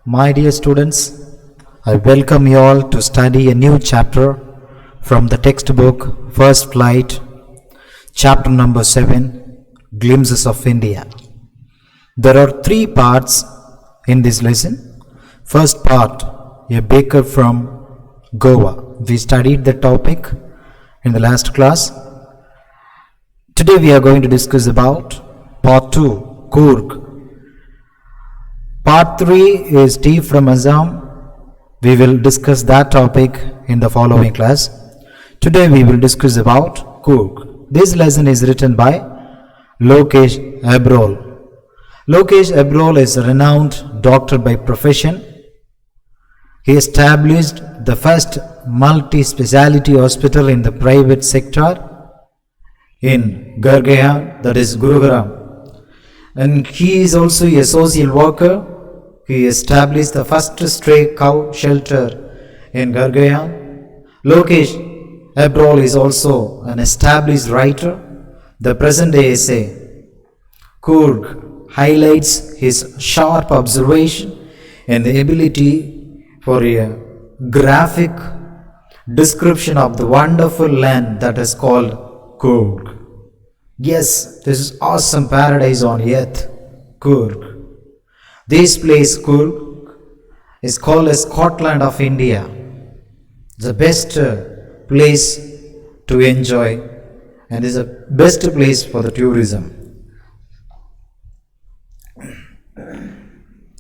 My dear students, I welcome you all to study a new chapter from the textbook First Flight, chapter number 7, Glimpses of India. There are three parts in this lesson. First part, a baker from Goa. We studied the topic in the last class. Today we are going to discuss about part 2, Coorg. Part 3 is tea from Assam. We will discuss that topic in the following class. Today we will discuss about Coorg. This lesson is written by Lokesh Abrol. Lokesh Abrol is a renowned doctor by profession. He established the first multi-speciality hospital in the private sector in Gargaon, that is Gurugram. And he is also a social worker. He established the first stray cow shelter in Gargaon. Lokesh Abrol is also an established writer. The present-day essay, Coorg, highlights his sharp observation and the ability for a graphic description of the wonderful land that is called Coorg. Yes, this is awesome paradise on earth, Coorg. This place, Coorg, is called as Scotland of India. The best place to enjoy and is the best place for the tourism.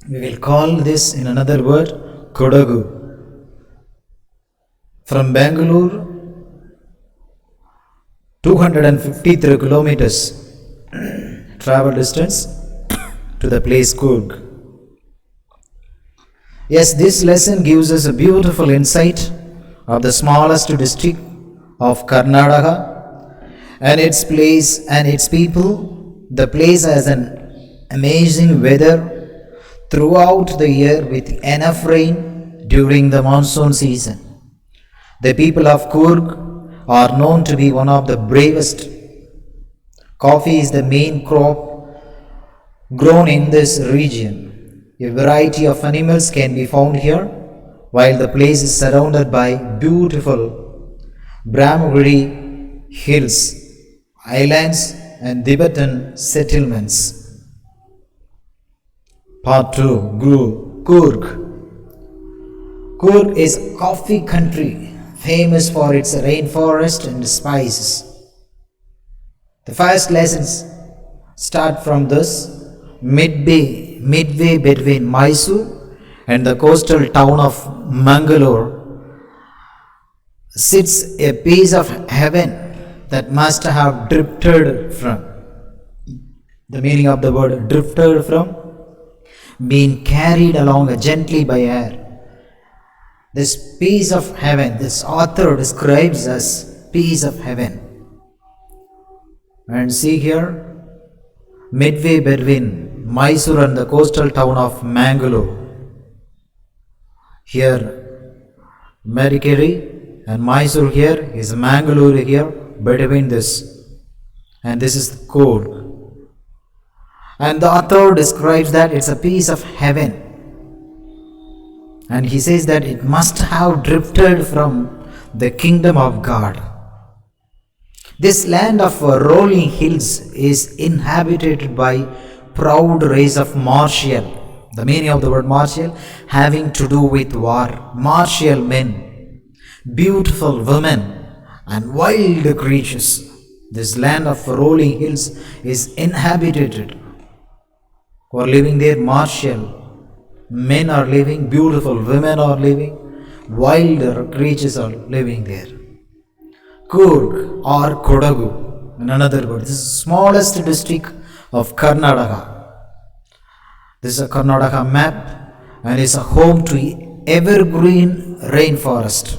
We will call this in another word, Kodagu. From Bangalore, 253 kilometers travel distance to the place Coorg. Yes, this lesson gives us a beautiful insight of the smallest district of Karnataka and its place and its people. The place has an amazing weather throughout the year with enough rain during the monsoon season. The people of Coorg are known to be one of the bravest. Coffee is the main crop grown in this region. A variety of animals can be found here, while the place is surrounded by beautiful Brahmagiri hills, islands and Tibetan settlements. Part 2, Coorg. Coorg is a coffee country famous for its rainforest and spices. The first lessons start from this midway between Mysore and the coastal town of Mangalore sits a piece of heaven that must have drifted from. The meaning of the word drifted from, being carried along gently by air. This piece of heaven, this author describes as piece of heaven. And see here, midway between Mysore and the coastal town of Mangalore. Here, Madikeri and Mysore here is Mangalore here between this. And this is Coorg. And the author describes that it's a piece of heaven. And he says that it must have drifted from the kingdom of God. This land of rolling hills is inhabited by proud race of martial. The meaning of the word martial having to do with war. Martial men, beautiful women and wild creatures. This land of rolling hills is inhabited. Who are living there, martial men are living, beautiful women are living, wild creatures are living there. Coorg or Kodagu, in another word, this is the smallest district of Karnataka. This is a Karnataka map and is a home to evergreen rainforest,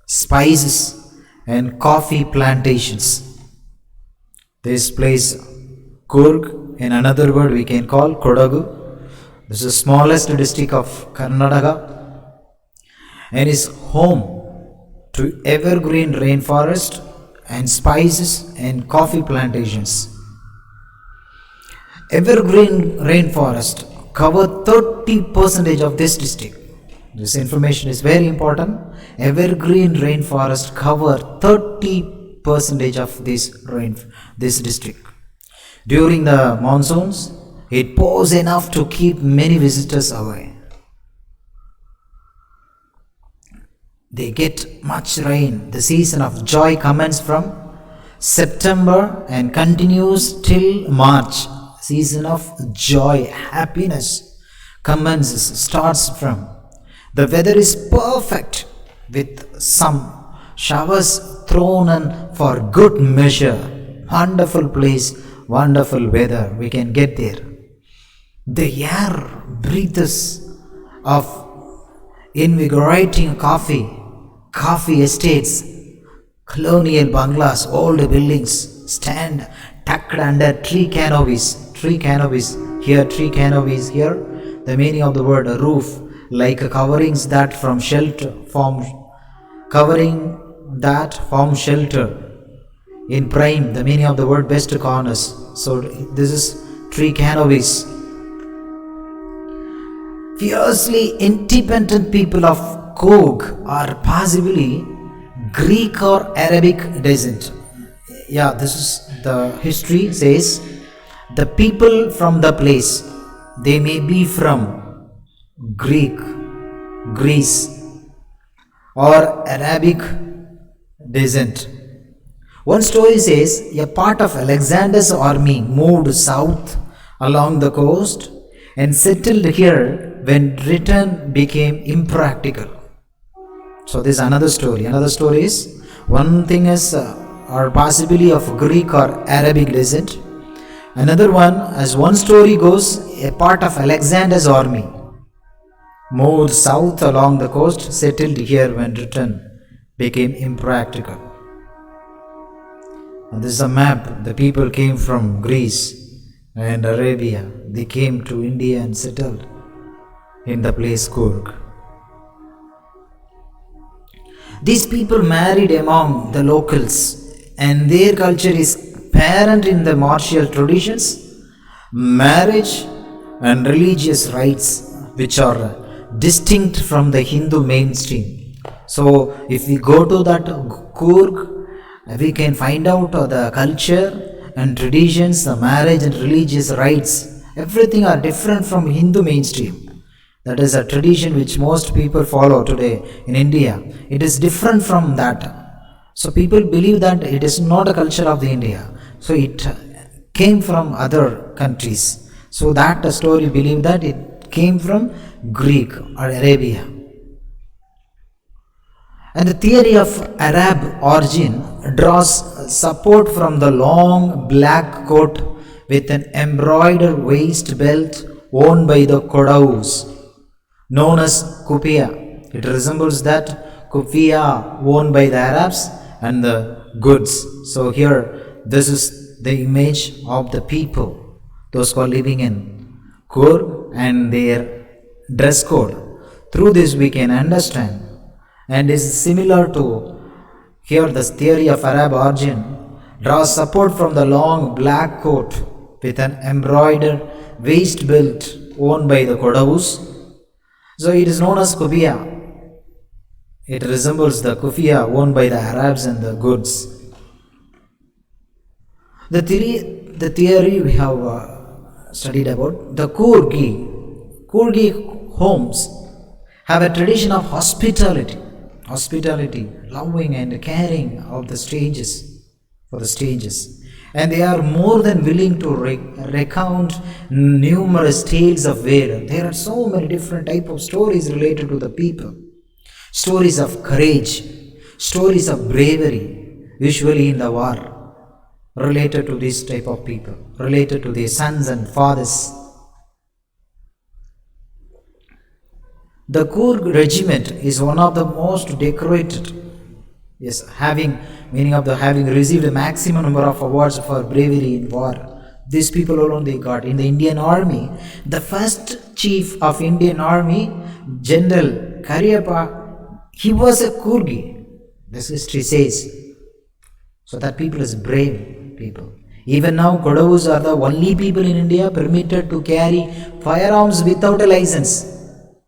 spices and coffee plantations. This place Coorg, in another word we can call Kodagu. This is the smallest district of Karnataka and is home to evergreen rainforest and spices and coffee plantations. Evergreen rainforest cover 30% of this district. This information is very important. Evergreen rainforest cover 30% of this district. During the monsoons, it pours enough to keep many visitors away. They get much rain. The season of joy commences from September and continues till March. Season of joy, happiness starts from. The weather is perfect with some showers thrown in for good measure. Wonderful place, wonderful weather. We can get there. The air breathes of invigorating coffee estates, colonial bungalows, old buildings stand tucked under tree canopies. Here. The meaning of the word roof, like coverings that form shelter. In prime, the meaning of the word best corners. So this is tree canopies. Fiercely independent people of Coorg are possibly Greek or Arabic descent. This is the history says the people from the place, they may be from Greece or Arabic descent. One story says a part of Alexander's army moved south along the coast and settled here when return became impractical. So this is another story. Another story is, one thing is or possibly of Greek or Arabic descent. Another one, as one story goes, a part of Alexander's army moved south along the coast, settled here when return became impractical. And this is a map. The people came from Greece and Arabia. They came to India and settled in the place Coorg. These people married among the locals, and their culture is parent in the martial traditions, marriage and religious rites, which are distinct from the Hindu mainstream. So if we go to that Coorg, we can find out the culture and traditions, the marriage and religious rites, everything are different from Hindu mainstream. That is a tradition which most people follow today in India. It is different from that. So people believe that it is not a culture of the India. So it came from other countries. So that story believe that it came from Greek or Arabia. And the theory of Arab origin draws support from the long black coat with an embroidered waist belt worn by the Kodaus, known as kufiya. It resembles that kufiya worn by the Arabs and the goods. So here, this is the image of the people, those who are living in Coorg and their dress code. Through this we can understand, and is similar to here the theory of Arab origin draws support from the long black coat with an embroidered waist belt worn by the Kodaus. So it is known as kufiya. It resembles the kufiya worn by the Arabs and the goods. The theory we have studied about, the Coorgi homes have a tradition of hospitality, loving and caring of the strangers, and they are more than willing to recount numerous tales of where there are so many different type of stories related to the people, stories of courage, stories of bravery, usually in the war, related to this type of people, related to their sons and fathers. The Coorg regiment is one of the most decorated, having received a maximum number of awards for bravery in war. These people alone they got. In the Indian Army, the first chief of Indian Army, General Cariappa, he was a Coorgi. This history says. So that people is brave people. Even now, Kodavus are the only people in India permitted to carry firearms without a license.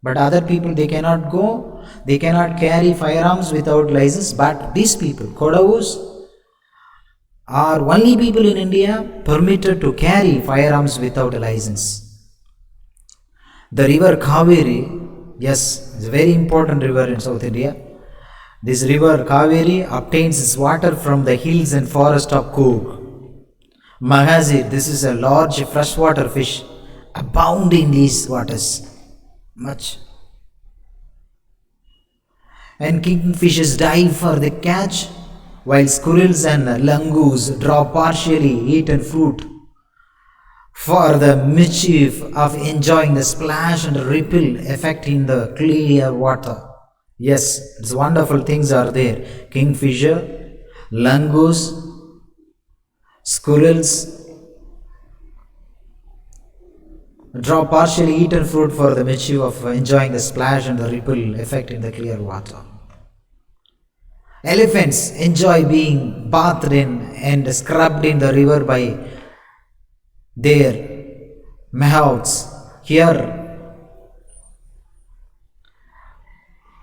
But other people, they cannot go, they cannot carry firearms without license. But these people, Kodavus, are only people in India permitted to carry firearms without a license. The river Kaveri, yes, it's a very important river in South India. This river Kaveri obtains its water from the hills and forest of Coorg. Mahazir, this is a large freshwater fish, abound in these waters, much. And kingfishers dive for the catch, while squirrels and langurs draw partially eaten fruit for the mischief of enjoying the splash and ripple effect in the clear water. Yes, it's wonderful things are there. Kingfisher, langurs, squirrels draw partially eaten fruit for the mischief of enjoying the splash and the ripple effect in the clear water. Elephants enjoy being bathed in and scrubbed in the river by their mahouts. Here,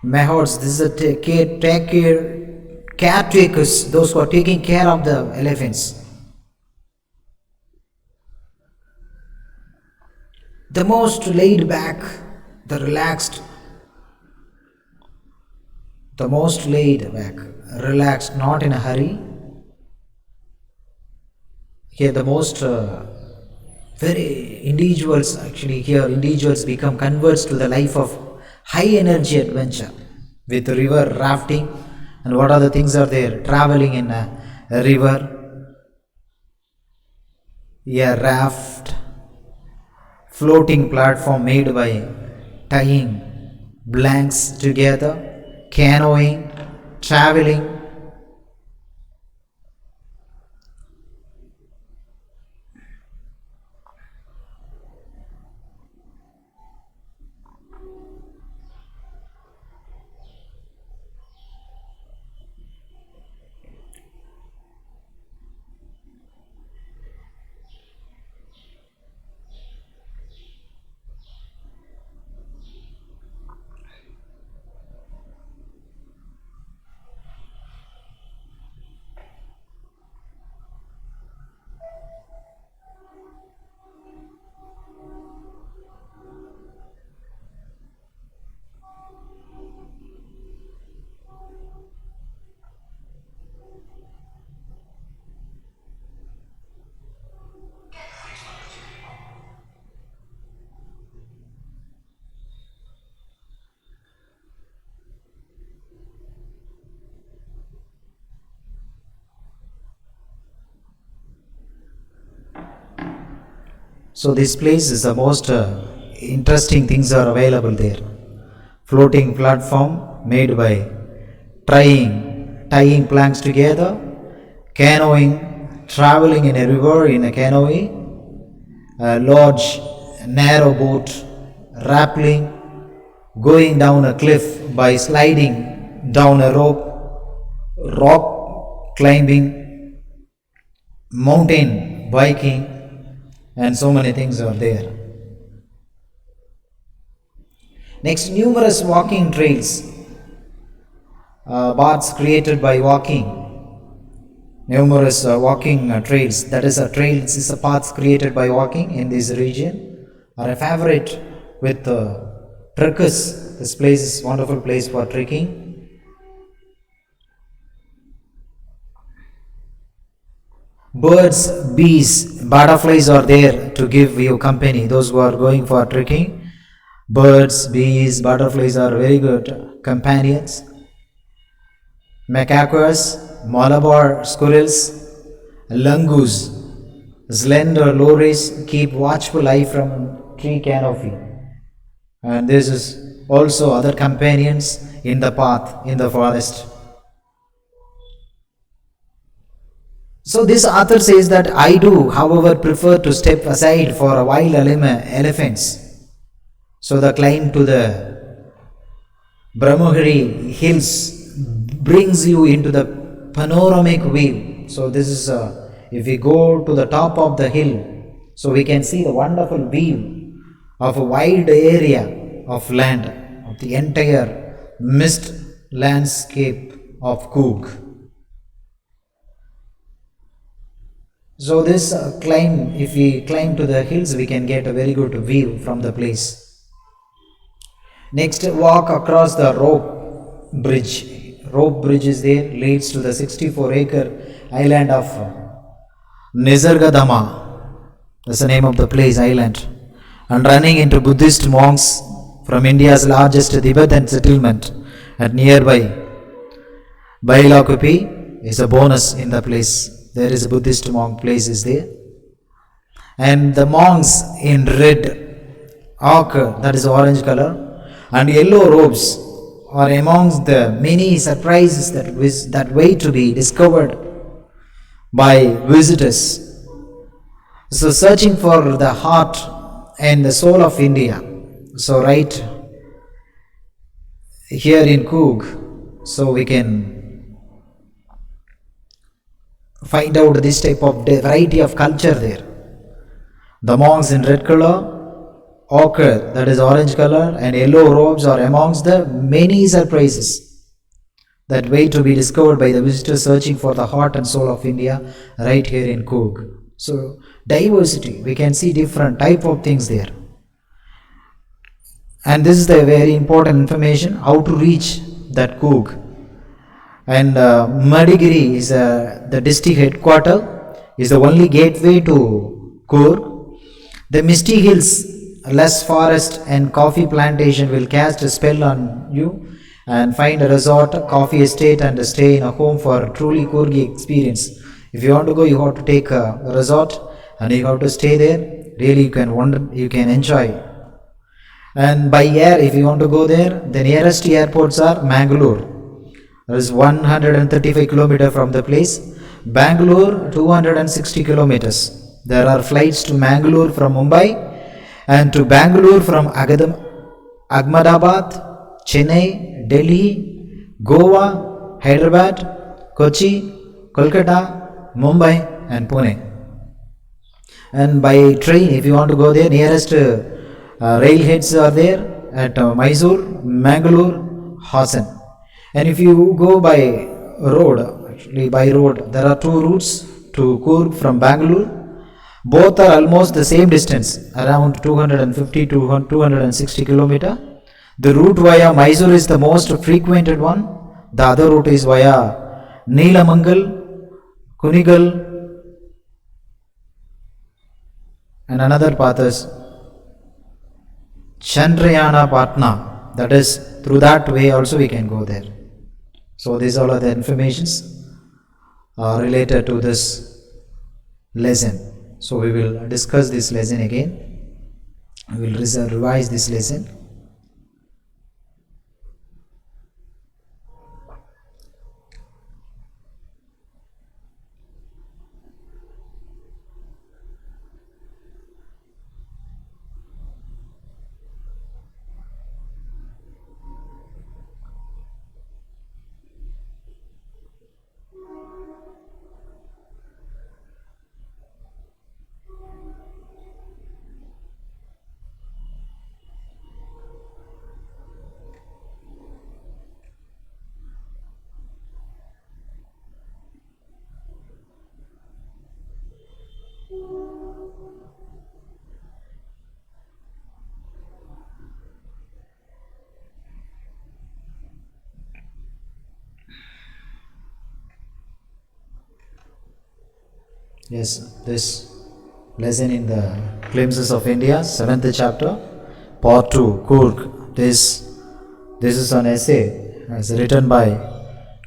mahouts, this is a caretakers, those who are taking care of the elephants. The most laid back, the relaxed, the most laid back, relaxed, not in a hurry. Here the most very individuals, actually here individuals become converts to the life of high energy adventure with river rafting. And what are the things are there? Traveling in a river, a raft, floating platform made by tying blanks together, canoeing, traveling. So this place is the most interesting things are available there. Floating platform made by tying planks together, canoeing, traveling in a river in a canoe, a large narrow boat, rappelling, going down a cliff by sliding down a rock climbing, mountain biking, and so many things are there. Next, numerous walking trails, paths created by walking. Numerous walking trails, that is a trails is a paths created by walking in this region, are a favorite with trekkers. This place is a wonderful place for trekking. Birds, bees, butterflies are there to give you company. Those who are going for trekking, birds, bees, butterflies are very good companions. Macacos, Malabar squirrels, langurs, slender lories keep watchful eye from tree canopy. And this is also other companions in the path, in the forest. So this author says that I do, however, prefer to step aside for wild elephants. So the climb to the Brahmagiri hills brings you into the panoramic view. So this is if we go to the top of the hill, so we can see the wonderful view of a wide area of land, of the entire mist landscape of Coorg. So this climb, if we climb to the hills, we can get a very good view from the place. Next, walk across the rope bridge. Rope bridge is there, leads to the 64-acre island of Nisargadama. That's the name of the place, island. And running into Buddhist monks from India's largest Tibetan settlement at nearby Bailakupi is a bonus in the place. There is a Buddhist monk place is there. And the monks in red ochre, that is orange color, and yellow robes are amongst the many surprises that wait to be discovered by visitors. So searching for the heart and the soul of India. So right here in Coorg, so we can find out this type of variety of culture there. The monks in red color, ochre, that is orange color, and yellow robes are amongst the many surprises that wait to be discovered by the visitors searching for the heart and soul of India right here in Coorg. So diversity, we can see different type of things there. And this is the very important information, how to reach that Coorg. And Madigiri is the district headquarter, is the only gateway to Coorg. The misty hills, lush forest and coffee plantation will cast a spell on you, and find a resort, coffee estate, and stay in a home for a truly Coorgi experience. If you want to go, you have to take a resort and you have to stay there. Really, you can enjoy. And by air, if you want to go there, the nearest airports are Mangalore. There is 135 kilometers from the place. Bangalore, 260 kilometers. There are flights to Mangalore from Mumbai, and to Bangalore from Ahmedabad, Chennai, Delhi, Goa, Hyderabad, Kochi, Kolkata, Mumbai and Pune. And by train, if you want to go there, nearest railheads are there at Mysore, Mangalore, Hassan. And if you go by road, there are two routes to Coorg from Bangalore. Both are almost the same distance, around 250 to 260 kilometers. The route via Mysore is the most frequented one. The other route is via Neelamangal, Kunigal, and another path is Chandrayana Patna. That is, through that way also we can go there. So these all are the informations related to this lesson. So we will discuss this lesson again. We will revise this lesson. Yes, this lesson in the Glimpses of India, 7th chapter, part 2, Coorg. This is an essay as written by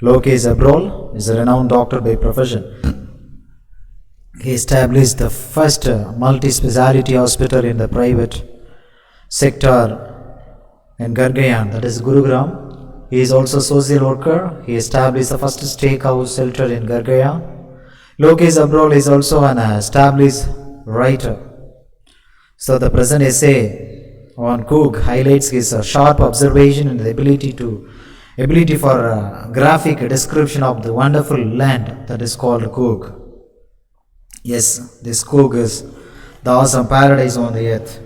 Lokesh Abrol, is a renowned doctor by profession. He established the first multi-speciality hospital in the private sector in Gargayan, that is Gurugram. He is also a social worker. He established the first steakhouse shelter in Gargayan. Lokesh Abrol is also an established writer. So the present essay on Coorg highlights his sharp observation and the ability for graphic description of the wonderful land that is called Coorg. Yes, this Coog is the awesome paradise on the earth.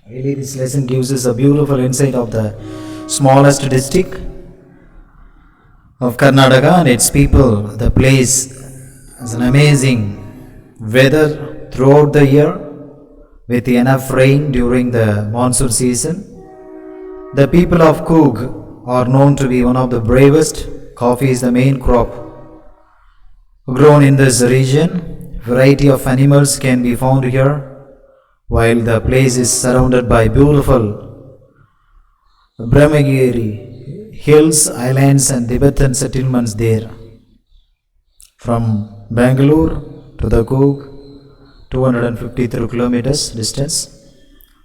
Really, this lesson gives us a beautiful insight of the smallest district of Karnataka and its people. The place has an amazing weather throughout the year with enough rain during the monsoon season. The people of Coog are known to be one of the bravest. Coffee is the main crop grown in this region. Variety of animals can be found here, while the place is surrounded by beautiful Brahmagiri hills, islands and Tibetan settlements there. From Bangalore to the Coog, 253 kilometers distance.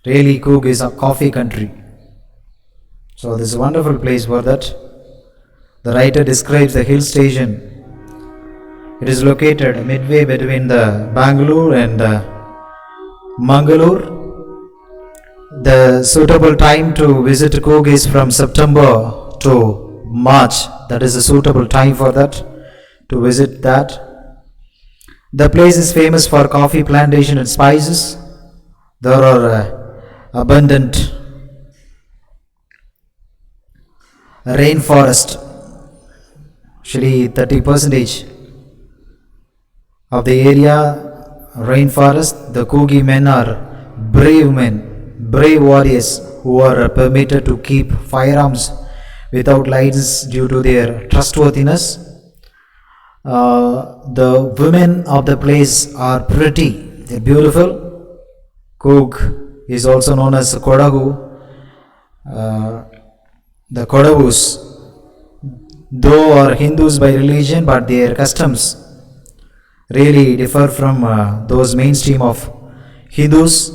Really, Coog is a coffee country. So this is a wonderful place for that. The writer describes the hill station. It is located midway between the Bangalore and Mangalore. The suitable time to visit Coog is from September to March. That is a suitable time for that, to visit that. The place is famous for coffee plantation and spices. There are abundant rainforest. Actually 30% of the area rainforest. The Coogi men are brave men, brave warriors who are permitted to keep firearms without license due to their trustworthiness. The women of the place are pretty, they're beautiful. Coog is also known as Kodagu. The Kodavus, though are Hindus by religion, but their customs really differ from those mainstream of Hindus.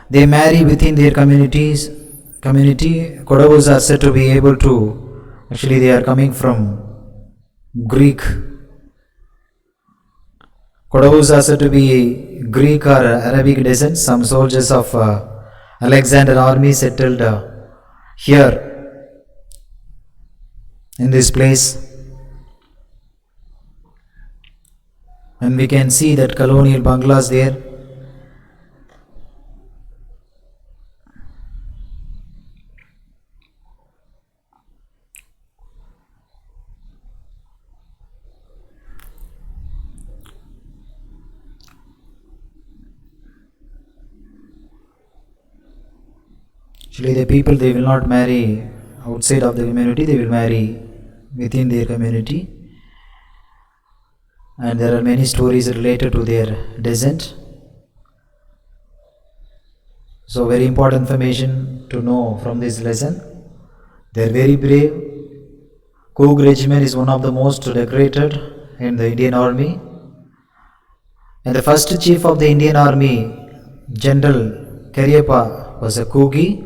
They marry within their community. Kodavus are said to be able to, actually they are coming from Greek. Kodavus are said to be Greek or Arabic descent. Some soldiers of Alexander army settled here in this place. And we can see that colonial bungalows there. Actually, the people, they will not marry outside of the community, they will marry within their community. And there are many stories related to their descent. So very important information to know from this lesson. They are very brave. Coog regiment is one of the most decorated in the Indian Army. And the first chief of the Indian Army, General Cariappa, was a Coogi.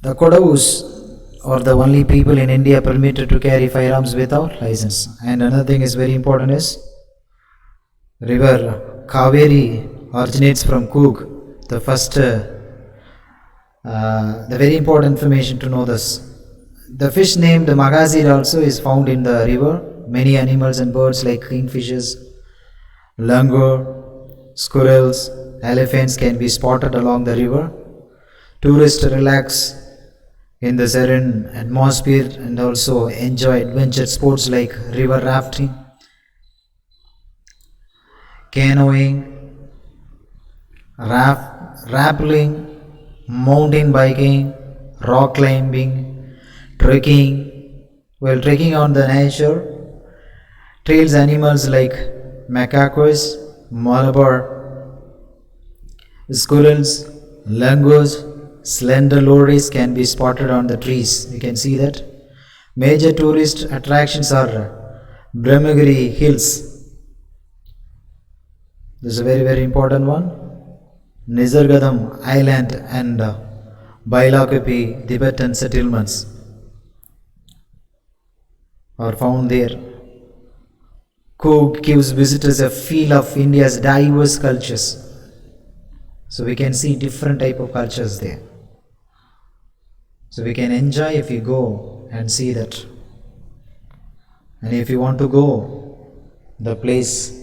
The Kodavus are the only people in India permitted to carry firearms without license. And another thing is very important is, river Kaveri originates from Coog. The first, the very important information to know this. The fish named Magazir also is found in the river. Many animals and birds like kingfishers, langur, squirrels, elephants can be spotted along the river. Tourists relax in the serene atmosphere and also enjoy adventure sports like river rafting, canoeing, rappelling, mountain biking, rock climbing, trekking. While trekking on the nature trails, animals like macacos, malabar, squirrels, langurs, slender lorries can be spotted on the trees. You can see that. Major tourist attractions are Brahmagiri Hills. This is a very important one. Nisargadam Island and Bailakupi Tibetan settlements are found there. Coorg gives visitors a feel of India's diverse cultures. So we can see different type of cultures there. So we can enjoy if you go and see that. And if you want to go the place,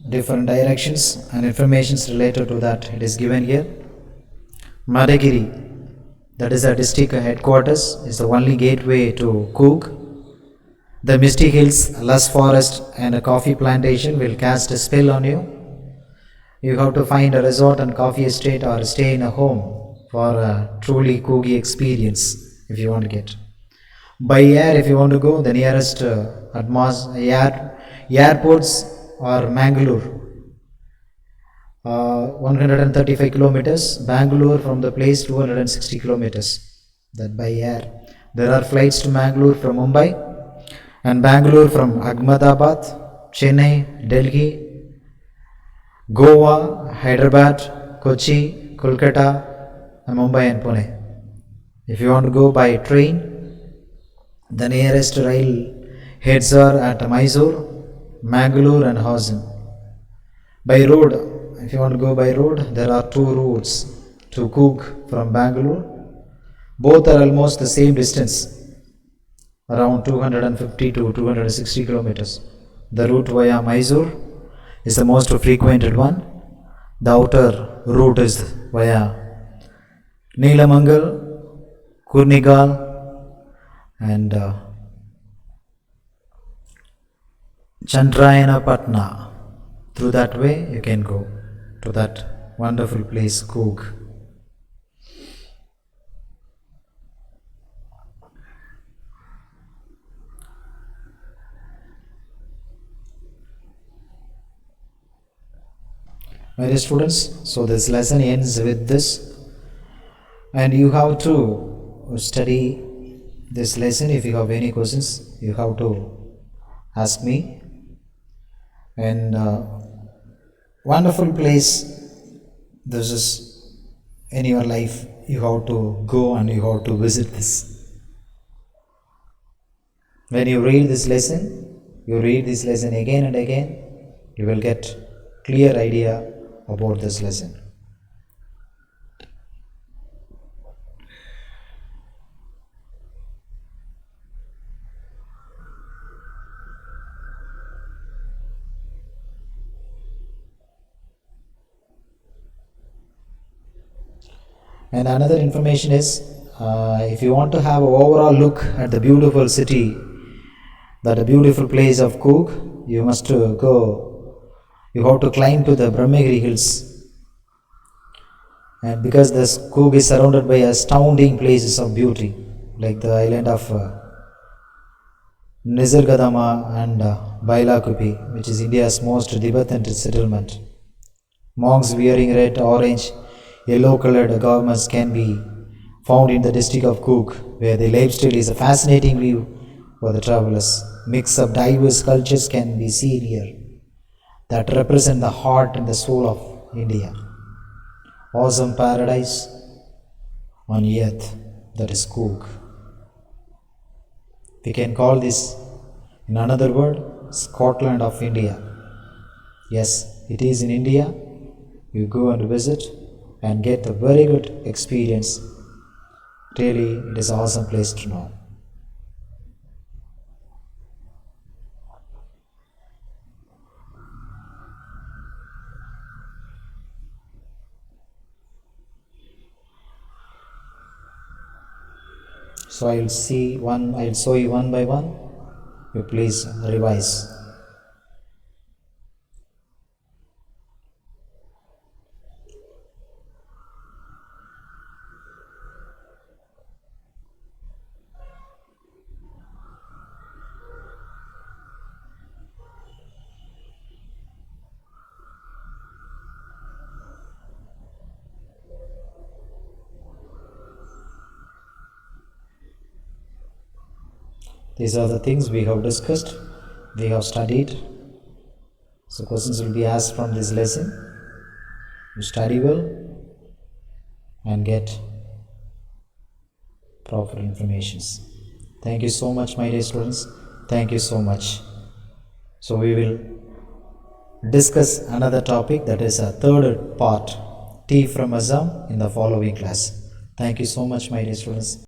different directions and informations related to that, it is given here. Madagiri, that is our district headquarters, is the only gateway to Coorg. The misty hills, lush forest and a coffee plantation will cast a spell on you. You have to find a resort and coffee estate or stay in a home for a truly Coorgi experience if you want to get. By air, if you want to go, the nearest airports are Mangalore, 135 kilometers, Bangalore from the place 260 kilometers, that by air. There are flights to Mangalore from Mumbai and Bangalore from Ahmedabad, Chennai, Delhi, Goa, Hyderabad, Kochi, Kolkata, and Mumbai and Pune. If you want to go by train, the nearest rail heads are at Mysore, Mangalore and Hossan. By road, if you want to go by road, there are two routes to Coorg from Bangalore. Both are almost the same distance, around 250 to 260 kilometers. The route via Mysore is the most frequented one. The outer route is via Neelamangal, Kurnigal and Chandrayanapatna. Through that way you can go to that wonderful place Coorg. My dear students, so this lesson ends with this, and you have to study this lesson. If you have any questions, you have to ask me. And wonderful place this is in your life. You have to go and you have to visit this. When you read this lesson again and again, you will get clear idea about this lesson. And another information is, if you want to have an overall look at the beautiful city, that a beautiful place of Coorg, you must you have to climb to the Brahmagiri hills. And because this Coorg is surrounded by astounding places of beauty, like the island of Nisargadama and Bailakupi, which is India's most Tibetan settlement. Monks wearing red, orange, yellow-colored garments can be found in the district of Coorg, where the lifestyle is a fascinating view for the travelers. Mix of diverse cultures can be seen here that represent the heart and the soul of India. Awesome paradise on earth, that is Coorg. We can call this, in another word, Scotland of India. Yes, it is in India. You go and visit and get a very good experience. Really, it is an awesome place to know. So I'll show you one by one. You please revise. These are the things we have discussed, we have studied. So questions will be asked from this lesson. You study well and get proper informations. Thank you so much, my dear students. Thank you so much. So we will discuss another topic, that is a third part, T from Assam, in the following class. Thank you so much, my dear students.